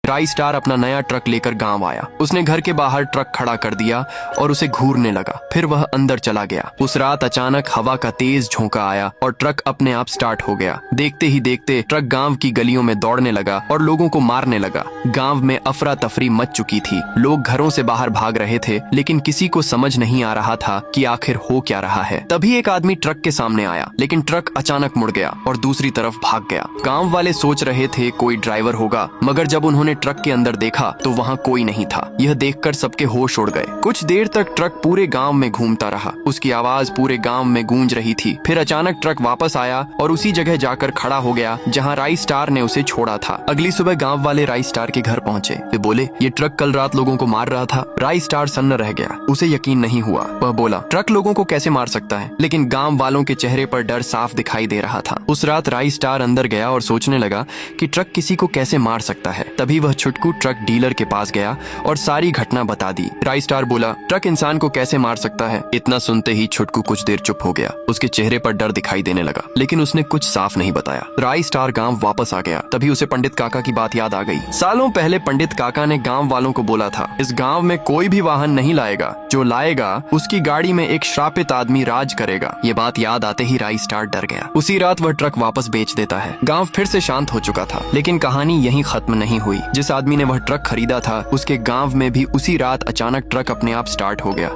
राई स्टार अपना नया ट्रक लेकर गांव आया। उसने घर के बाहर ट्रक खड़ा कर दिया और उसे घूरने लगा। फिर वह अंदर चला गया। उस रात अचानक हवा का तेज झोंका आया और ट्रक अपने आप स्टार्ट हो गया। देखते ही देखते ट्रक गांव की गलियों में दौड़ने लगा और लोगों को मारने लगा। गांव में अफरा तफरी मच चुकी थी। लोग घरों से बाहर भाग रहे थे, लेकिन किसी को समझ नहीं आ रहा था कि आखिर हो क्या रहा है। तभी एक आदमी ट्रक के सामने आया, लेकिन ट्रक अचानक मुड़ गया और दूसरी तरफ भाग गया। गांव वाले सोच रहे थे कोई ड्राइवर होगा, मगर जब उन्होंने ट्रक के अंदर देखा तो वहाँ कोई नहीं था। यह देखकर सबके होश उड़ गए। कुछ देर तक ट्रक पूरे गांव में घूमता रहा। उसकी आवाज पूरे गांव में गूंज रही थी। फिर अचानक ट्रक वापस आया और उसी जगह जाकर खड़ा हो गया जहाँ राई स्टार ने उसे छोड़ा था। अगली सुबह गांव वाले राई स्टार के घर पहुंचे। वे बोले, ये ट्रक कल रात लोगों को मार रहा था। राई स्टार सन्न रह गया। उसे यकीन नहीं हुआ। वह बोला, ट्रक लोगों को कैसे मार सकता है? लेकिन गांव वालों के चेहरे पर डर साफ दिखाई दे रहा था। उस रात राई स्टार अंदर गया और सोचने लगा कि ट्रक किसी को कैसे मार सकता है। तभी वह छुटकू ट्रक डीलर के पास गया और सारी घटना बता दी। राई स्टार बोला, ट्रक इंसान को कैसे मार सकता है? इतना सुनते ही छुटकू कुछ देर चुप हो गया। उसके चेहरे पर डर दिखाई देने लगा, लेकिन उसने कुछ साफ नहीं बताया। राई स्टार गांव वापस आ गया। तभी उसे पंडित काका की बात याद आ गई। सालों पहले पंडित काका ने गांव वालों को बोला था, इस गांव में कोई भी वाहन नहीं लाएगा। जो लाएगा उसकी गाड़ी में एक श्रापित आदमी राज करेगा। ये बात याद आते ही राई स्टार डर गया। उसी रात वह ट्रक वापस बेच देता है। गांव फिर से शांत हो चुका था, लेकिन कहानी यहीं खत्म नहीं हुई। जिस आदमी ने वह ट्रक खरीदा था, उसके गांव में भी उसी रात अचानक ट्रक अपने आप स्टार्ट हो गया।